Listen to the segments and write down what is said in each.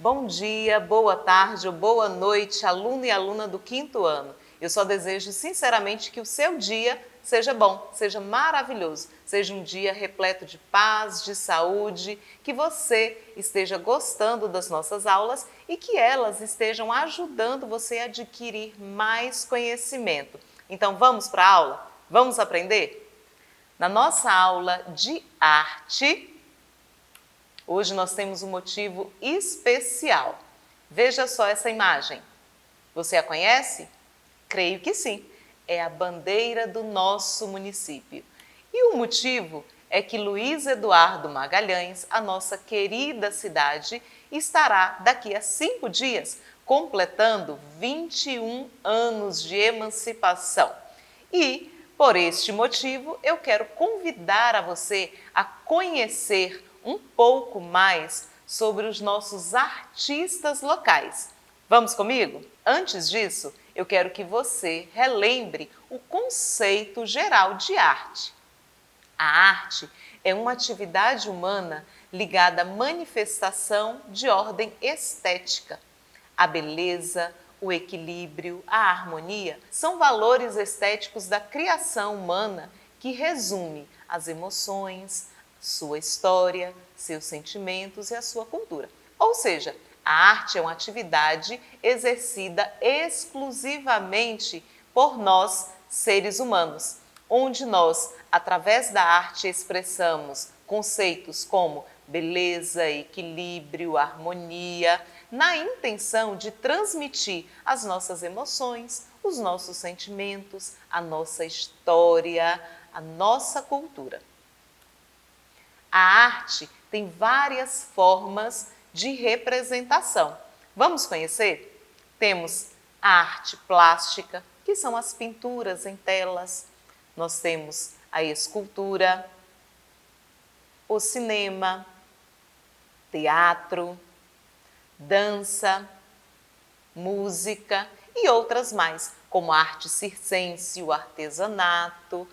Bom dia, boa tarde ou boa noite, aluno e aluna do quinto ano. Eu só desejo sinceramente que o seu dia seja bom, seja maravilhoso, seja um dia repleto de paz, de saúde, que você esteja gostando das nossas aulas e que elas estejam ajudando você a adquirir mais conhecimento. Então vamos para a aula? Vamos aprender? Na nossa aula de arte, hoje nós temos um motivo especial. Veja só essa imagem. Você a conhece? Creio que sim. É a bandeira do nosso município. E o motivo é que Luiz Eduardo Magalhães, a nossa querida cidade, estará daqui a 5 dias completando 21 anos de emancipação. E, por este motivo, eu quero convidar a você a conhecer um pouco mais sobre os nossos artistas locais. Vamos comigo? Antes disso, eu quero que você relembre o conceito geral de arte. A arte é uma atividade humana ligada à manifestação de ordem estética. A beleza, o equilíbrio, a harmonia são valores estéticos da criação humana que resume as emoções, sua história, seus sentimentos e a sua cultura. Ou seja, a arte é uma atividade exercida exclusivamente por nós, seres humanos, onde nós, através da arte, expressamos conceitos como beleza, equilíbrio, harmonia, na intenção de transmitir as nossas emoções, os nossos sentimentos, a nossa história, a nossa cultura. A arte tem várias formas de representação. Vamos conhecer? Temos a arte plástica, que são as pinturas em telas. Nós temos a escultura, o cinema, teatro, dança, música e outras mais, como a arte circense, o artesanato.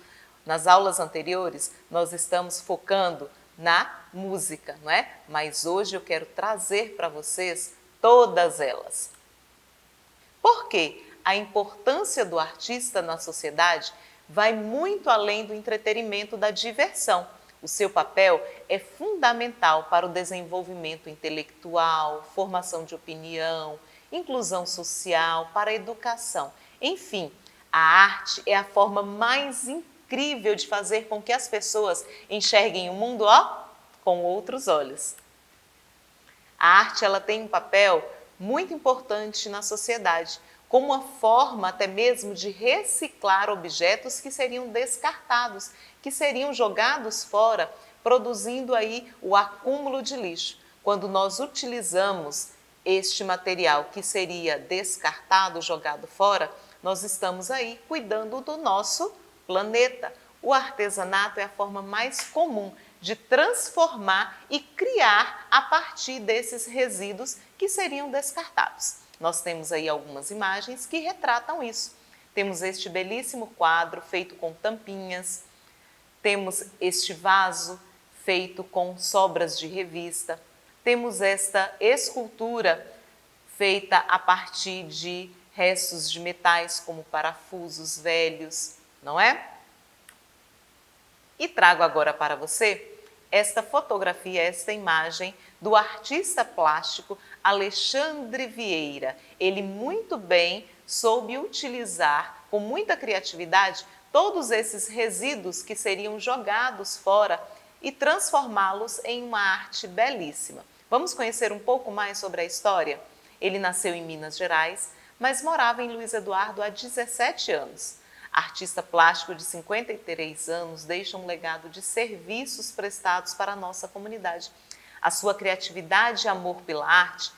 Nas aulas anteriores, nós estamos focando na música, não é? Mas hoje eu quero trazer para vocês todas elas. Por quê? A importância do artista na sociedade vai muito além do entretenimento, da diversão. O seu papel é fundamental para o desenvolvimento intelectual, formação de opinião, inclusão social, para a educação. Enfim, a arte é a forma mais incrível de fazer com que as pessoas enxerguem o mundo, com outros olhos. A arte ela tem um papel muito importante na sociedade, como uma forma até mesmo de reciclar objetos que seriam descartados, que seriam jogados fora, produzindo aí o acúmulo de lixo. Quando nós utilizamos este material que seria descartado, jogado fora, nós estamos aí cuidando do nosso planeta. O artesanato é a forma mais comum de transformar e criar a partir desses resíduos que seriam descartados. Nós temos aí algumas imagens que retratam isso. Temos este belíssimo quadro feito com tampinhas, temos este vaso feito com sobras de revista, temos esta escultura feita a partir de restos de metais como parafusos velhos, não é? E trago agora para você esta fotografia, esta imagem do artista plástico Alexandre Vieira. Ele muito bem soube utilizar, com muita criatividade, todos esses resíduos que seriam jogados fora e transformá-los em uma arte belíssima. Vamos conhecer um pouco mais sobre a história? Ele nasceu em Minas Gerais, mas morava em Luiz Eduardo há 17 anos. Artista plástico de 53 anos, deixa um legado de serviços prestados para a nossa comunidade. A sua criatividade e amor pela arte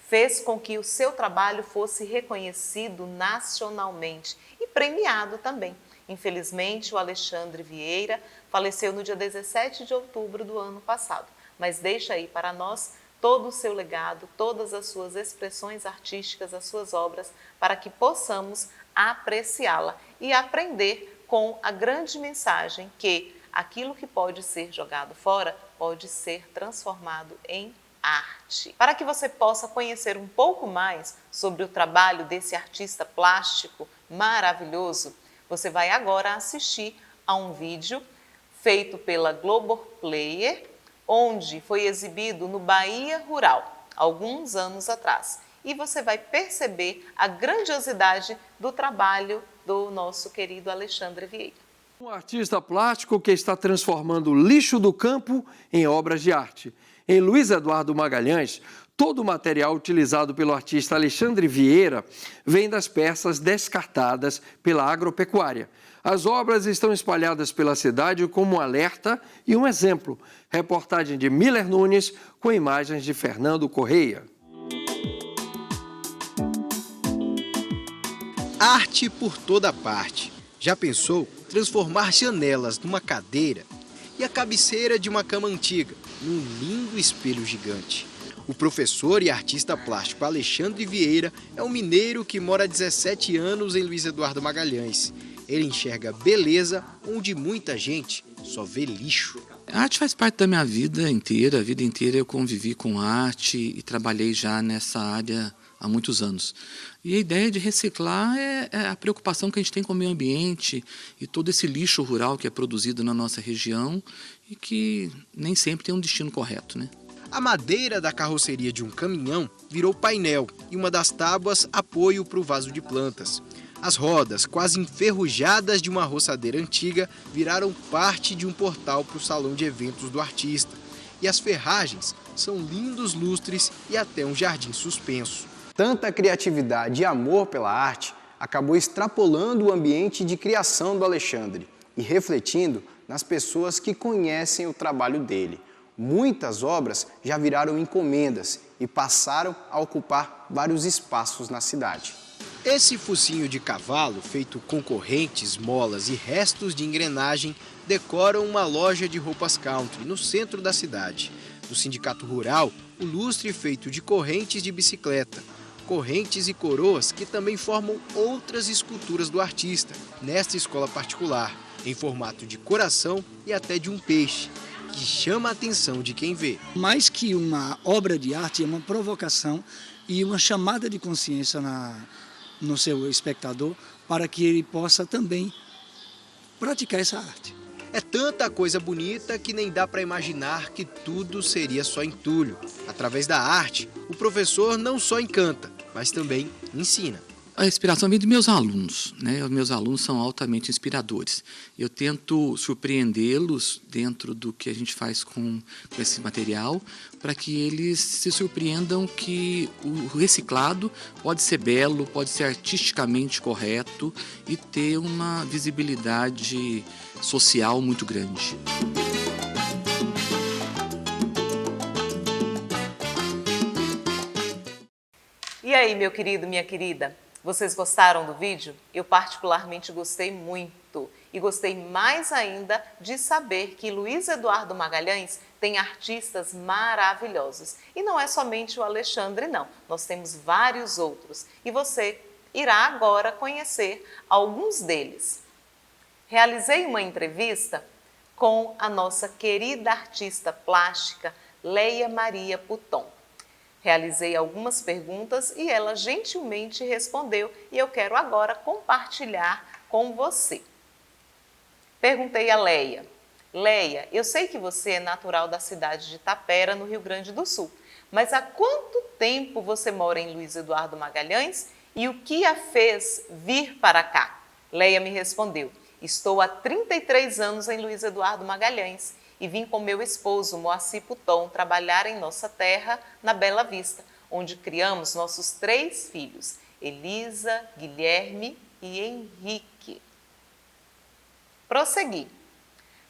fez com que o seu trabalho fosse reconhecido nacionalmente e premiado também. Infelizmente, o Alexandre Vieira faleceu no dia 17 de outubro do ano passado, mas deixa aí para nós todo o seu legado, todas as suas expressões artísticas, as suas obras, para que possamos apreciá-la e aprender com a grande mensagem que aquilo que pode ser jogado fora pode ser transformado em arte. Para que você possa conhecer um pouco mais sobre o trabalho desse artista plástico maravilhoso, você vai agora assistir a um vídeo feito pela Globoplayer, onde foi exibido no Bahia Rural, alguns anos atrás. E você vai perceber a grandiosidade do trabalho do nosso querido Alexandre Vieira. Um artista plástico que está transformando o lixo do campo em obras de arte. Em Luiz Eduardo Magalhães, todo o material utilizado pelo artista Alexandre Vieira vem das peças descartadas pela agropecuária. As obras estão espalhadas pela cidade como um alerta e um exemplo. Reportagem de Miller Nunes com imagens de Fernando Correia. Arte por toda parte. Já pensou transformar janelas numa cadeira e a cabeceira de uma cama antiga num lindo espelho gigante? O professor e artista plástico Alexandre Vieira é um mineiro que mora há 17 anos em Luiz Eduardo Magalhães. Ele enxerga beleza onde muita gente só vê lixo. A arte faz parte da minha vida inteira. A vida inteira eu convivi com arte e trabalhei já nessa área há muitos anos. E a ideia de reciclar é a preocupação que a gente tem com o meio ambiente e todo esse lixo rural que é produzido na nossa região e que nem sempre tem um destino correto, né? A madeira da carroceria de um caminhão virou painel e uma das tábuas apoio para o vaso de plantas. As rodas, quase enferrujadas de uma roçadeira antiga, viraram parte de um portal para o salão de eventos do artista. E as ferragens são lindos lustres e até um jardim suspenso. Tanta criatividade e amor pela arte acabou extrapolando o ambiente de criação do Alexandre e refletindo nas pessoas que conhecem o trabalho dele. Muitas obras já viraram encomendas e passaram a ocupar vários espaços na cidade. Esse focinho de cavalo, feito com correntes, molas e restos de engrenagem, decoram uma loja de roupas country no centro da cidade. No Sindicato Rural, o lustre feito de correntes de bicicleta, correntes e coroas que também formam outras esculturas do artista, nesta escola particular, em formato de coração e até de um peixe, que chama a atenção de quem vê. Mais que uma obra de arte, é uma provocação e uma chamada de consciência no seu espectador para que ele possa também praticar essa arte. É tanta coisa bonita que nem dá para imaginar que tudo seria só entulho. Através da arte, o professor não só encanta, mas também ensina. A inspiração vem dos meus alunos, né? Os meus alunos são altamente inspiradores. Eu tento surpreendê-los dentro do que a gente faz com esse material, para que eles se surpreendam que o reciclado pode ser belo, pode ser artisticamente correto e ter uma visibilidade social muito grande. E aí, meu querido, minha querida? Vocês gostaram do vídeo? Eu particularmente gostei muito e gostei mais ainda de saber que Luiz Eduardo Magalhães tem artistas maravilhosos. E não é somente o Alexandre, não. Nós temos vários outros e você irá agora conhecer alguns deles. Realizei uma entrevista com a nossa querida artista plástica Leia Maria Puton. Realizei algumas perguntas e ela gentilmente respondeu e eu quero agora compartilhar com você. Perguntei a Leia: Leia, eu sei que você é natural da cidade de Tapera, no Rio Grande do Sul, mas há quanto tempo você mora em Luiz Eduardo Magalhães e o que a fez vir para cá? Leia me respondeu: estou há 33 anos em Luiz Eduardo Magalhães e vim com meu esposo, Moacir Puton, trabalhar em nossa terra, na Bela Vista, onde criamos nossos 3 filhos, Elisa, Guilherme e Henrique. Prossegui.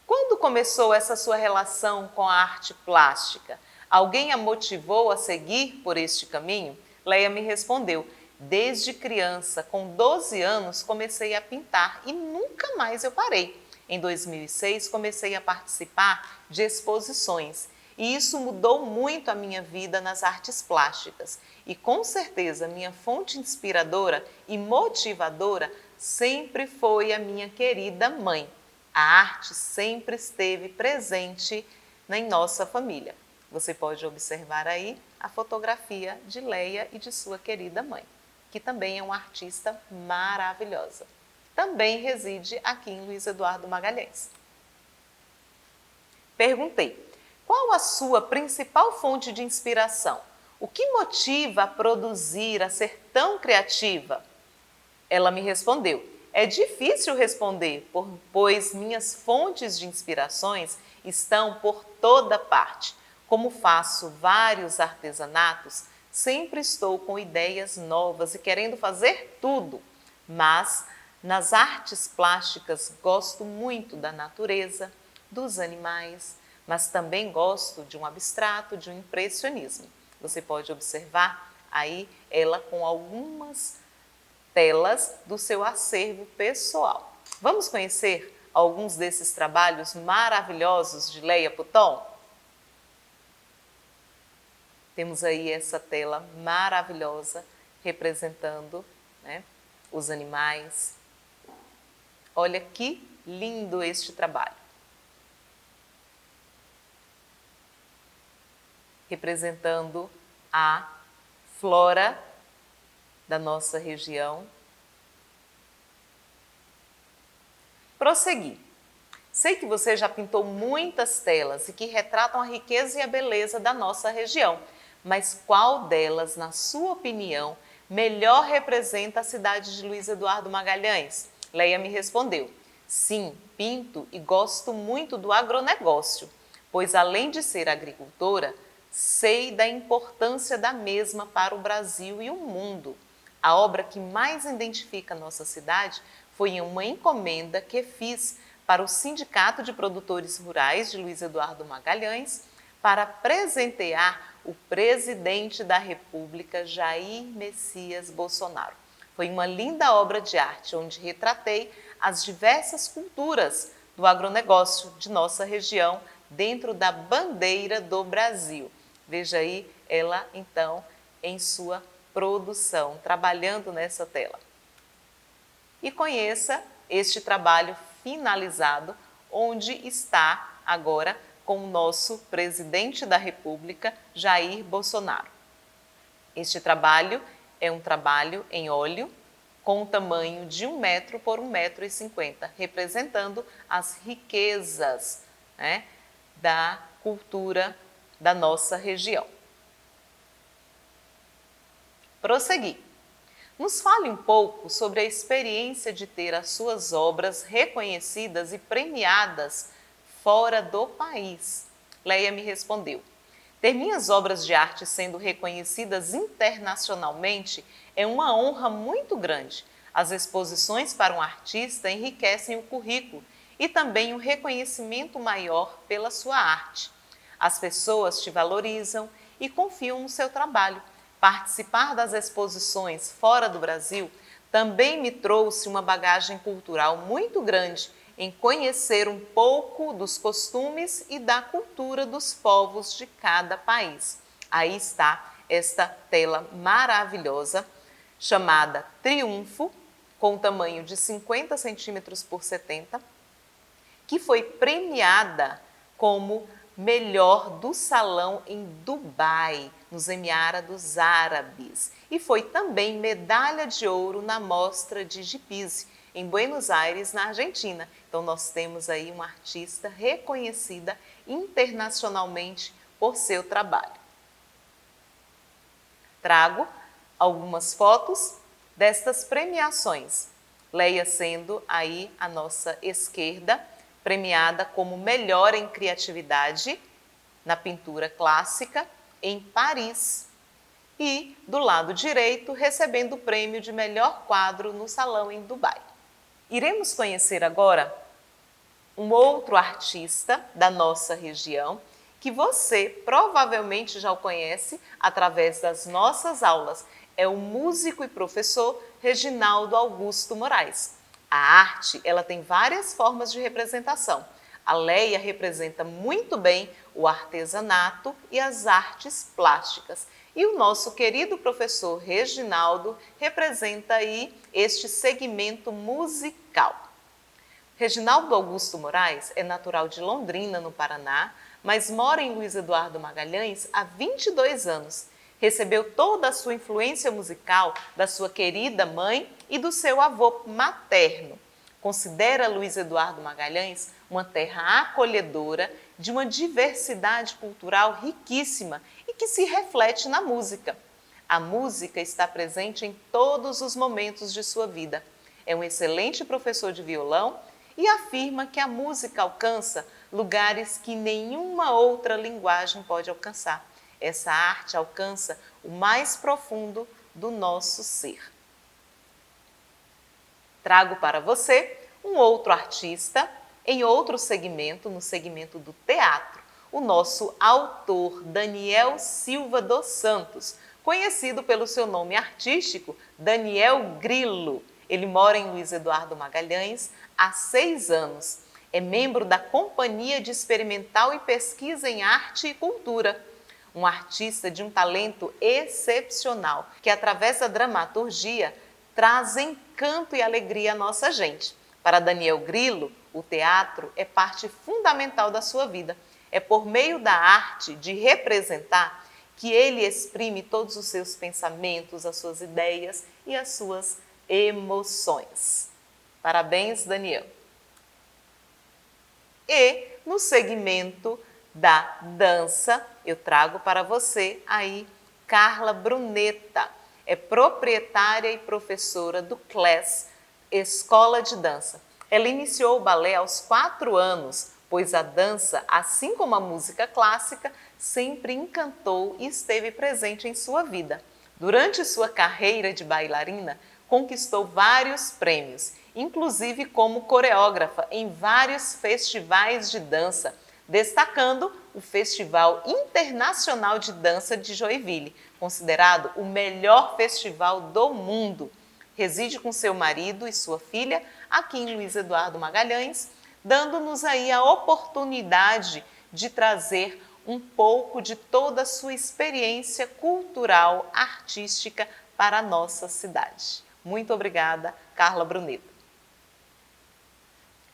Quando começou essa sua relação com a arte plástica? Alguém a motivou a seguir por este caminho? Leia me respondeu: desde criança, com 12 anos, comecei a pintar e nunca mais eu parei. Em 2006, comecei a participar de exposições e isso mudou muito a minha vida nas artes plásticas. E com certeza, minha fonte inspiradora e motivadora sempre foi a minha querida mãe. A arte sempre esteve presente em nossa família. Você pode observar aí a fotografia de Leia e de sua querida mãe, que também é uma artista maravilhosa. Também reside aqui em Luiz Eduardo Magalhães. Perguntei, qual a sua principal fonte de inspiração? O que motiva a produzir, a ser tão criativa? Ela me respondeu, é difícil responder, pois minhas fontes de inspirações estão por toda parte. Como faço vários artesanatos, sempre estou com ideias novas e querendo fazer tudo. Mas nas artes plásticas gosto muito da natureza, dos animais, mas também gosto de um abstrato, de um impressionismo. Você pode observar aí ela com algumas telas do seu acervo pessoal. Vamos conhecer alguns desses trabalhos maravilhosos de Leia Puton? Temos aí essa tela maravilhosa representando, né, os animais. Olha que lindo este trabalho. Representando a flora da nossa região. Prossegui. Sei que você já pintou muitas telas e que retratam a riqueza e a beleza da nossa região, mas qual delas, na sua opinião, melhor representa a cidade de Luiz Eduardo Magalhães? Leia me respondeu, sim, pinto e gosto muito do agronegócio, pois além de ser agricultora, sei da importância da mesma para o Brasil e o mundo. A obra que mais identifica a nossa cidade foi uma encomenda que fiz para o Sindicato de Produtores Rurais de Luiz Eduardo Magalhães para presentear o presidente da República, Jair Messias Bolsonaro. Foi uma linda obra de arte onde retratei as diversas culturas do agronegócio de nossa região dentro da bandeira do Brasil. Veja aí ela, então, em sua produção, trabalhando nessa tela. E conheça este trabalho finalizado, onde está agora com o nosso presidente da República, Jair Bolsonaro. Este trabalho é um trabalho em óleo, com o tamanho de 1 metro por 1,50 m, representando as riquezas, né, da cultura da nossa região. Prossegui. Nos fale um pouco sobre a experiência de ter as suas obras reconhecidas e premiadas fora do país. Leia me respondeu, ter minhas obras de arte sendo reconhecidas internacionalmente é uma honra muito grande. As exposições para um artista enriquecem o currículo e também um reconhecimento maior pela sua arte. As pessoas te valorizam e confiam no seu trabalho. Participar das exposições fora do Brasil também me trouxe uma bagagem cultural muito grande em conhecer um pouco dos costumes e da cultura dos povos de cada país. Aí está esta tela maravilhosa, chamada Triunfo, com o tamanho de 50 centímetros por 70, que foi premiada como melhor do salão em Dubai, nos Emirados Árabes, e foi também medalha de ouro na mostra de Gipize, em Buenos Aires, na Argentina. Então nós temos aí uma artista reconhecida internacionalmente por seu trabalho. Trago algumas fotos destas premiações. Leia sendo aí a nossa esquerda, premiada como melhor em criatividade na pintura clássica em Paris. E do lado direito, recebendo o prêmio de melhor quadro no salão em Dubai. Iremos conhecer agora um outro artista da nossa região, que você provavelmente já o conhece através das nossas aulas. É o músico e professor Reginaldo Augusto Moraes. A arte, ela tem várias formas de representação. A Leia representa muito bem o artesanato e as artes plásticas. E o nosso querido professor Reginaldo representa aí este segmento musical. Reginaldo Augusto Moraes é natural de Londrina, no Paraná, mas mora em Luiz Eduardo Magalhães há 22 anos. Recebeu toda a sua influência musical da sua querida mãe e do seu avô materno. Considera Luiz Eduardo Magalhães uma terra acolhedora, de uma diversidade cultural riquíssima e que se reflete na música. A música está presente em todos os momentos de sua vida. É um excelente professor de violão e afirma que a música alcança lugares que nenhuma outra linguagem pode alcançar. Essa arte alcança o mais profundo do nosso ser. Trago para você um outro artista em outro segmento, no segmento do teatro, o nosso autor Daniel Silva dos Santos, conhecido pelo seu nome artístico Daniel Grillo. Ele mora em Luiz Eduardo Magalhães há 6 anos. É membro da Companhia de Experimental e Pesquisa em Arte e Cultura. Um artista de um talento excepcional, que através da dramaturgia traz encanto e alegria à nossa gente. Para Daniel Grillo, o teatro é parte fundamental da sua vida. É por meio da arte de representar que ele exprime todos os seus pensamentos, as suas ideias e as suas emoções. Parabéns, Daniel! E no segmento da dança, eu trago para você aí Carla Brunetta. É proprietária e professora do Class, Escola de Dança. Ela iniciou o balé aos 4 anos, pois a dança, assim como a música clássica, sempre encantou e esteve presente em sua vida. Durante sua carreira de bailarina, conquistou vários prêmios, inclusive como coreógrafa em vários festivais de dança, destacando o Festival Internacional de Dança de Joinville, considerado o melhor festival do mundo. Reside com seu marido e sua filha aqui em Luiz Eduardo Magalhães, dando-nos aí a oportunidade de trazer um pouco de toda a sua experiência cultural, artística para a nossa cidade. Muito obrigada, Carla Brunetta.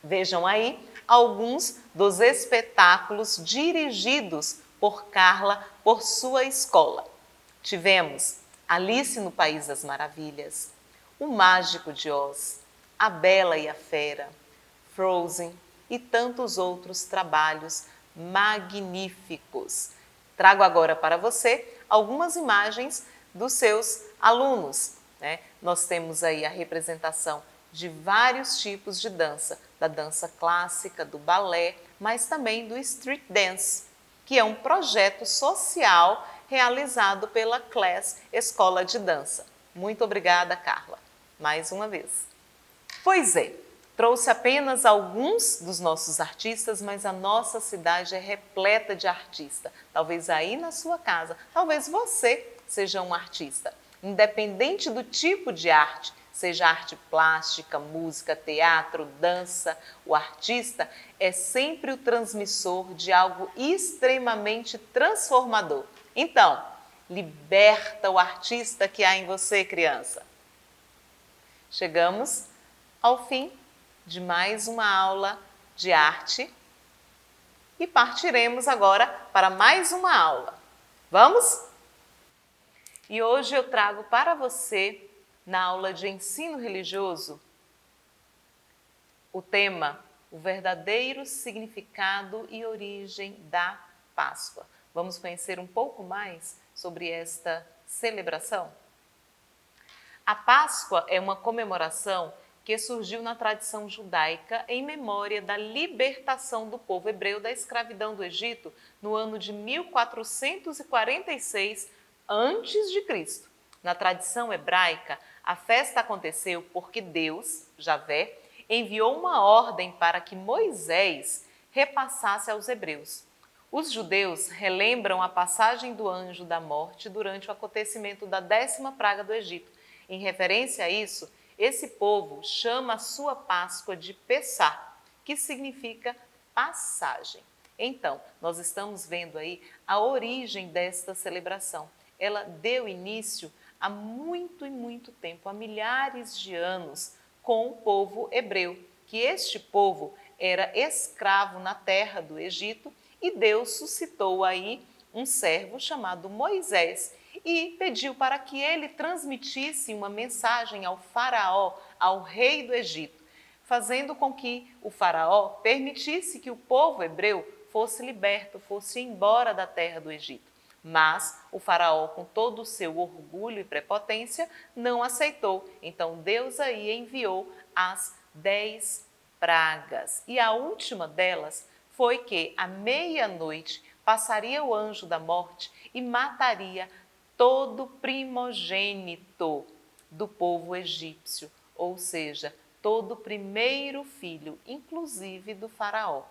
Vejam aí alguns dos espetáculos dirigidos por Carla, por sua escola. Tivemos Alice no País das Maravilhas, O Mágico de Oz, A Bela e a Fera, Frozen e tantos outros trabalhos magníficos. Trago agora para você algumas imagens dos seus alunos, né? Nós temos aí a representação de vários tipos de dança, da dança clássica, do balé, mas também do street dance, que é um projeto social realizado pela Class Escola de Dança. Muito obrigada, Carla, mais uma vez. Pois é, trouxe apenas alguns dos nossos artistas, mas a nossa cidade é repleta de artistas. Talvez aí na sua casa, talvez você seja um artista. Independente do tipo de arte, seja arte plástica, música, teatro, dança, o artista é sempre o transmissor de algo extremamente transformador. Então, liberta o artista que há em você, criança. Chegamos ao fim de mais uma aula de arte e partiremos agora para mais uma aula. Vamos? E hoje eu trago para você, na aula de ensino religioso, o tema, o verdadeiro significado e origem da Páscoa. Vamos conhecer um pouco mais sobre esta celebração? A Páscoa é uma comemoração que surgiu na tradição judaica em memória da libertação do povo hebreu da escravidão do Egito no ano de 1446 a.C. Na tradição hebraica, a festa aconteceu porque Deus, Javé, enviou uma ordem para que Moisés repassasse aos hebreus. Os judeus relembram a passagem do anjo da morte durante o acontecimento da 10ª praga do Egito. Em referência a isso, esse povo chama a sua Páscoa de Pessá, que significa passagem. Então, nós estamos vendo aí a origem desta celebração. Ela deu início há muito e muito tempo, há milhares de anos, com o povo hebreu, que este povo era escravo na terra do Egito e Deus suscitou aí um servo chamado Moisés e pediu para que ele transmitisse uma mensagem ao faraó, ao rei do Egito, fazendo com que o faraó permitisse que o povo hebreu fosse liberto, fosse embora da terra do Egito. Mas o faraó, com todo o seu orgulho e prepotência, não aceitou. Então Deus aí enviou as 10 pragas. E a última delas foi que à meia-noite passaria o anjo da morte e mataria todo primogênito do povo egípcio, ou seja, todo primeiro filho, inclusive do faraó.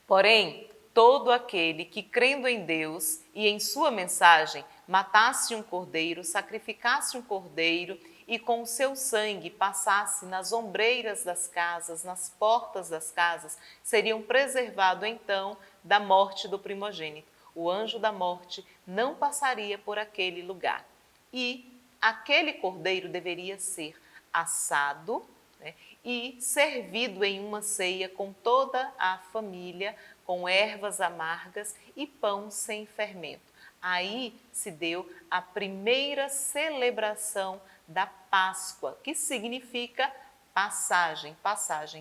Porém, todo aquele que, crendo em Deus e em sua mensagem, matasse um cordeiro, sacrificasse um cordeiro e com o seu sangue passasse nas ombreiras das casas, nas portas das casas, seriam preservados então da morte do primogênito. O anjo da morte não passaria por aquele lugar. E aquele cordeiro deveria ser assado, né, e servido em uma ceia com toda a família, com ervas amargas e pão sem fermento. Aí se deu a primeira celebração da Páscoa, que significa passagem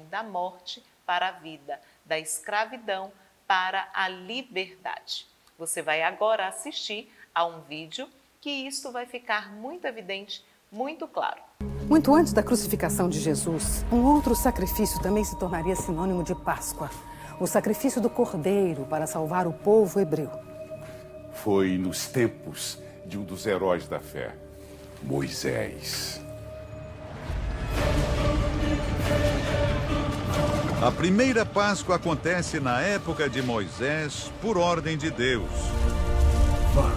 da morte para a vida, da escravidão para a liberdade. Você vai agora assistir a um vídeo que isto vai ficar muito evidente, muito claro. Muito antes da crucificação de Jesus, um outro sacrifício também se tornaria sinônimo de Páscoa. O sacrifício do Cordeiro para salvar o povo hebreu. Foi nos tempos de um dos heróis da fé, Moisés. A primeira Páscoa acontece na época de Moisés, por ordem de Deus. Vá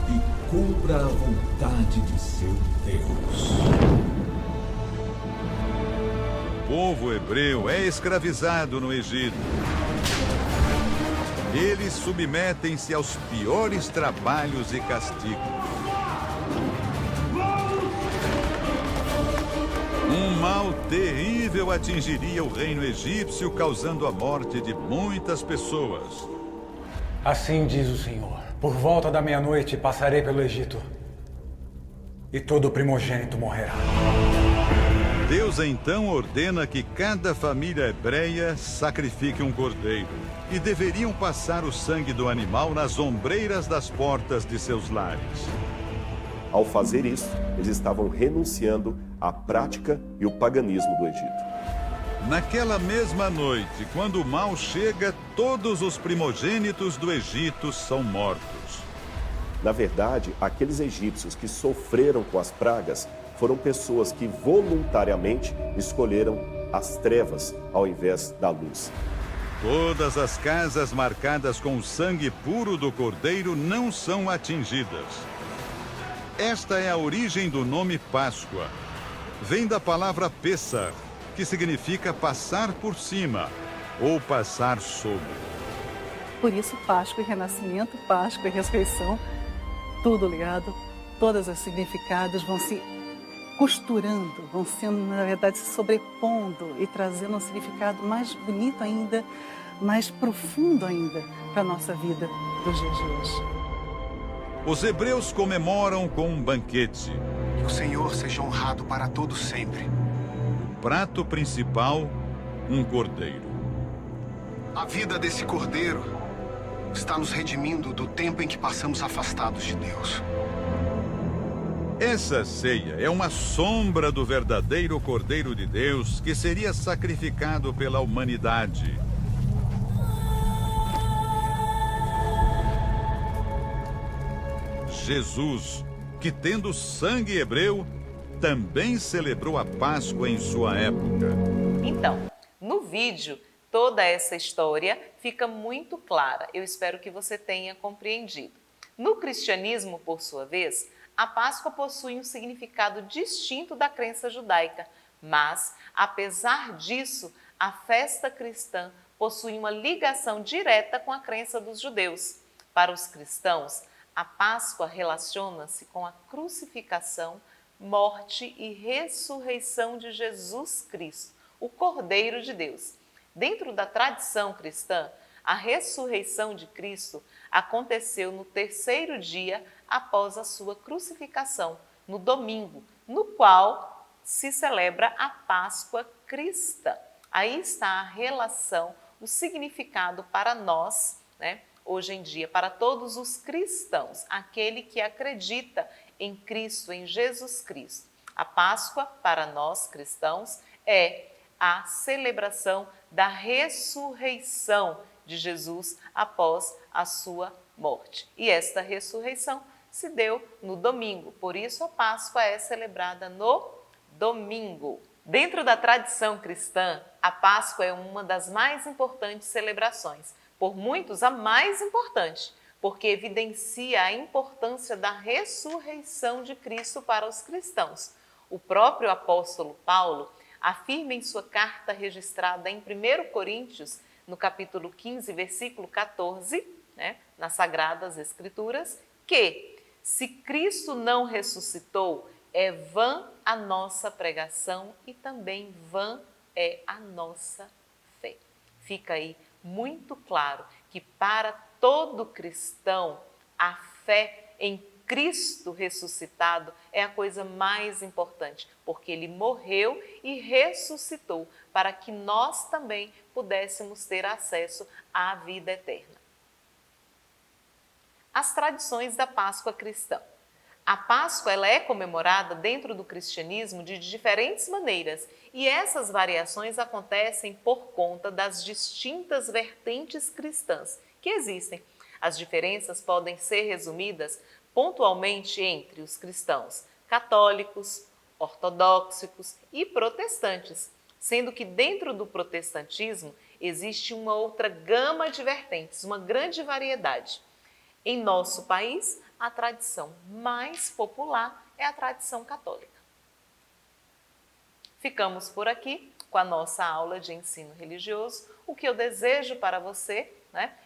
e cumpra a vontade de seu Deus. O povo hebreu é escravizado no Egito. Eles submetem-se aos piores trabalhos e castigos. Um mal terrível atingiria o reino egípcio, causando a morte de muitas pessoas. Assim diz o Senhor: por volta da meia-noite passarei pelo Egito, e todo primogênito morrerá. Deus então ordena que cada família hebreia sacrifique um cordeiro, e deveriam passar o sangue do animal nas ombreiras das portas de seus lares. Ao fazer isso, eles estavam renunciando à prática e o paganismo do Egito. Naquela mesma noite, quando o mal chega, todos os primogênitos do Egito são mortos. Na verdade, aqueles egípcios que sofreram com as pragas foram pessoas que voluntariamente escolheram as trevas ao invés da luz. Todas as casas marcadas com o sangue puro do cordeiro não são atingidas. Esta é a origem do nome Páscoa. Vem da palavra Pessar, que significa passar por cima ou passar sobre. Por isso, Páscoa e Renascimento, Páscoa e Ressurreição, tudo ligado, todos os significados vão se costurando, vão sendo, na verdade, se sobrepondo e trazendo um significado mais bonito ainda, mais profundo ainda para a nossa vida dos dias de hoje. Os hebreus comemoram com um banquete. Que o Senhor seja honrado para todos sempre. O prato principal, um cordeiro. A vida desse cordeiro está nos redimindo do tempo em que passamos afastados de Deus. Essa ceia é uma sombra do verdadeiro Cordeiro de Deus que seria sacrificado pela humanidade. Jesus, que tendo sangue hebreu, também celebrou a Páscoa em sua época. Então, no vídeo, toda essa história fica muito clara. Eu espero que você tenha compreendido. No cristianismo, por sua vez, a Páscoa possui um significado distinto da crença judaica, mas, apesar disso, a festa cristã possui uma ligação direta com a crença dos judeus. Para os cristãos, a Páscoa relaciona-se com a crucificação, morte e ressurreição de Jesus Cristo, o Cordeiro de Deus. Dentro da tradição cristã, A ressurreição de Cristo aconteceu no terceiro dia após a sua crucificação, no domingo, no qual se celebra a Páscoa cristã. Aí está a relação, o significado para nós, né, hoje em dia, para todos os cristãos, aquele que acredita em Cristo, em Jesus Cristo. A Páscoa, para nós cristãos, é a celebração da ressurreição de Jesus após a sua morte. E esta ressurreição se deu no domingo, por isso a Páscoa é celebrada no domingo. Dentro da tradição cristã, a Páscoa é uma das mais importantes celebrações, por muitos a mais importante, porque evidencia a importância da ressurreição de Cristo para os cristãos. O próprio apóstolo Paulo afirma em sua carta registrada em 1 Coríntios, no capítulo 15, versículo 14, nas Sagradas Escrituras, que se Cristo não ressuscitou, é vã a nossa pregação e também vã é a nossa fé. Fica aí muito claro que para todo cristão a fé em Cristo ressuscitado é a coisa mais importante, porque ele morreu e ressuscitou para que nós também pudéssemos ter acesso à vida eterna. As tradições da Páscoa cristã. A Páscoa ela é comemorada dentro do cristianismo de diferentes maneiras e essas variações acontecem por conta das distintas vertentes cristãs que existem. As diferenças podem ser resumidas pontualmente entre os cristãos católicos, ortodoxos e protestantes, sendo que dentro do protestantismo existe uma outra gama de vertentes, uma grande variedade. Em nosso país, a tradição mais popular é a tradição católica. Ficamos por aqui com a nossa aula de ensino religioso. O que eu desejo para você,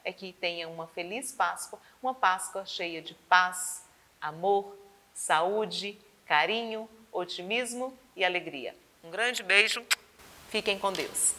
é que tenha uma feliz Páscoa, uma Páscoa cheia de paz, amor, saúde, carinho, otimismo e alegria. Um grande beijo, fiquem com Deus.